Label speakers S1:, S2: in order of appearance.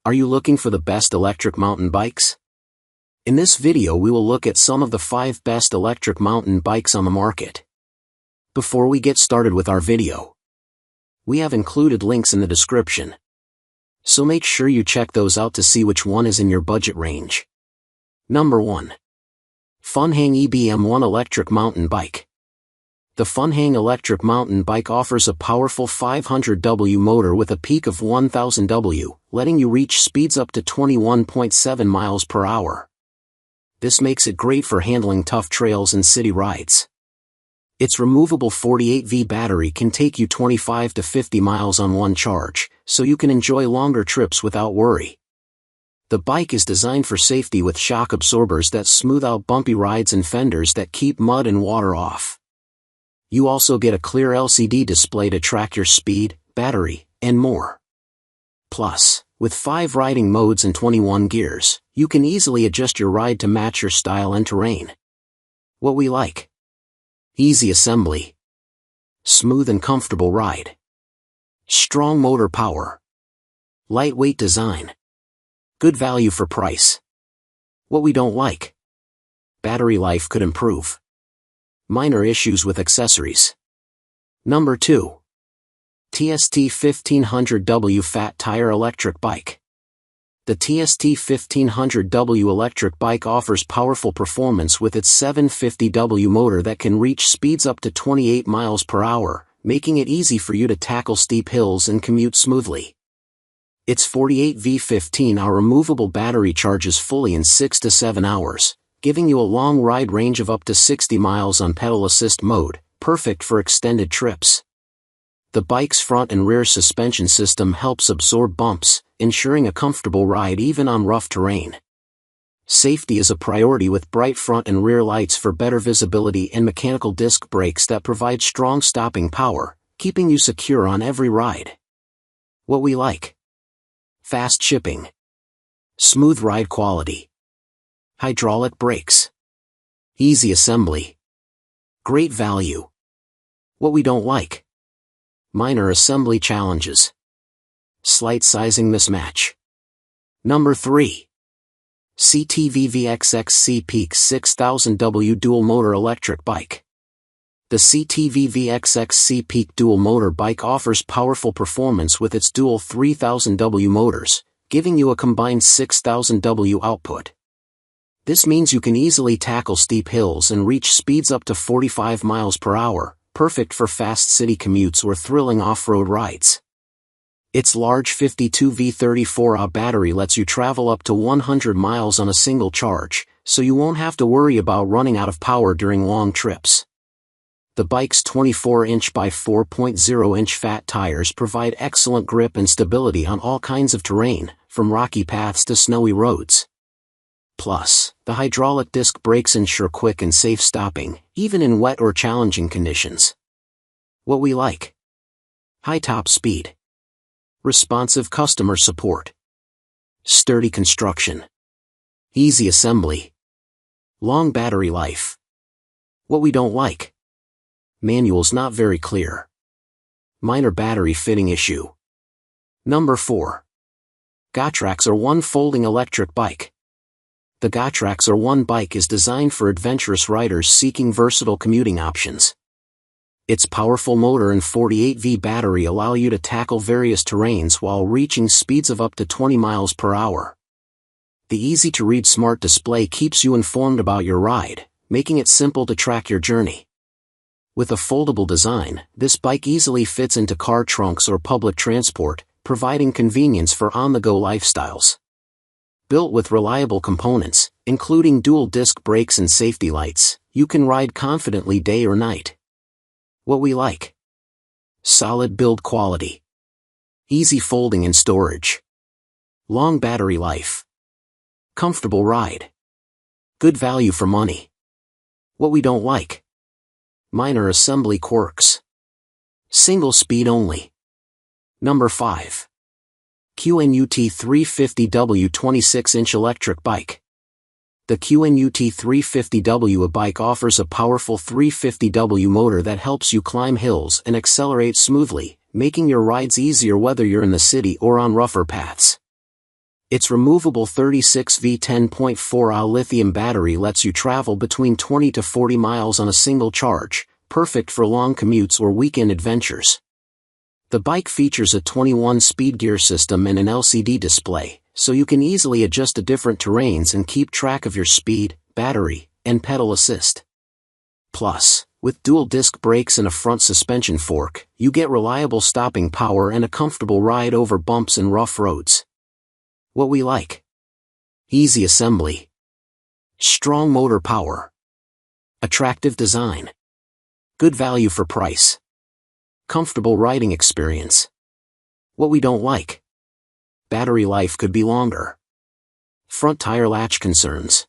S1: Are you looking for the best electric mountain bikes? In this video we will look at some of the 5 best electric mountain bikes on the market. Before we get started with our video, we have included links in the description, so make sure you check those out to see which one is in your budget range. Number 1. Funhang EBM1 Electric Mountain Bike. The Funhang electric mountain bike offers a powerful 500W motor with a peak of 1000W, letting you reach speeds up to 21.7 miles per hour. This makes it great for handling tough trails and city rides. Its removable 48V battery can take you 25 to 50 miles on one charge, so you can enjoy longer trips without worry. The bike is designed for safety with shock absorbers that smooth out bumpy rides and fenders that keep mud and water off. You also get a clear LCD display to track your speed, battery, and more. Plus, with 5 riding modes and 21 gears, you can easily adjust your ride to match your style and terrain. What we like: easy assembly, smooth and comfortable ride, strong motor power, lightweight design, good value for price. What we don't like: battery life could improve, minor issues with accessories. Number 2. TST1500W Fat Tire Electric Bike. The TST1500W electric bike offers powerful performance with its 750W motor that can reach speeds up to 28 miles per hour, making it easy for you to tackle steep hills and commute smoothly. Its 48V15-hour removable battery charges fully in 6 to 7 hours, giving you a long ride range of up to 60 miles on pedal assist mode, perfect for extended trips. The bike's front and rear suspension system helps absorb bumps, ensuring a comfortable ride even on rough terrain. Safety is a priority with bright front and rear lights for better visibility and mechanical disc brakes that provide strong stopping power, keeping you secure on every ride. What we like: fast shipping, smooth ride quality, hydraulic brakes, easy assembly, great value. What we don't like: minor assembly challenges, slight sizing mismatch. Number 3. CTVVXXC Peak 6000W Dual Motor Electric Bike. The CTVVXXC Peak Dual Motor Bike offers powerful performance with its dual 3000W motors, giving you a combined 6000W output. This means you can easily tackle steep hills and reach speeds up to 45 miles per hour, perfect for fast city commutes or thrilling off-road rides. Its large 52V34Ah battery lets you travel up to 100 miles on a single charge, so you won't have to worry about running out of power during long trips. The bike's 24-inch by 4.0-inch fat tires provide excellent grip and stability on all kinds of terrain, from rocky paths to snowy roads. Plus, the hydraulic disc brakes ensure quick and safe stopping, even in wet or challenging conditions. What we like: high top speed, responsive customer support, sturdy construction, easy assembly, long battery life. What we don't like: manuals not very clear, minor battery fitting issue. Number 4. Gotrax R1 Folding Electric Bike. The Gotrax R1 bike is designed for adventurous riders seeking versatile commuting options. Its powerful motor and 48V battery allow you to tackle various terrains while reaching speeds of up to 20 miles per hour. The easy-to-read smart display keeps you informed about your ride, making it simple to track your journey. With a foldable design, this bike easily fits into car trunks or public transport, providing convenience for on-the-go lifestyles. Built with reliable components, including dual disc brakes and safety lights, you can ride confidently day or night. What we like: solid build quality, easy folding and storage, long battery life, comfortable ride, good value for money. What we don't like: minor assembly quirks, single speed only. Number 5. QNUT 350W 26-inch electric bike. The QNUT 350W bike offers a powerful 350W motor that helps you climb hills and accelerate smoothly, making your rides easier whether you're in the city or on rougher paths. Its removable 36V 10.4Ah lithium battery lets you travel between 20 to 40 miles on a single charge, perfect for long commutes or weekend adventures. The bike features a 21-speed gear system and an LCD display, so you can easily adjust to different terrains and keep track of your speed, battery, and pedal assist. Plus, with dual-disc brakes and a front suspension fork, you get reliable stopping power and a comfortable ride over bumps and rough roads. What we like: easy assembly, strong motor power, attractive design, good value for price, comfortable riding experience. What we don't like: battery life could be longer, front tire latch concerns,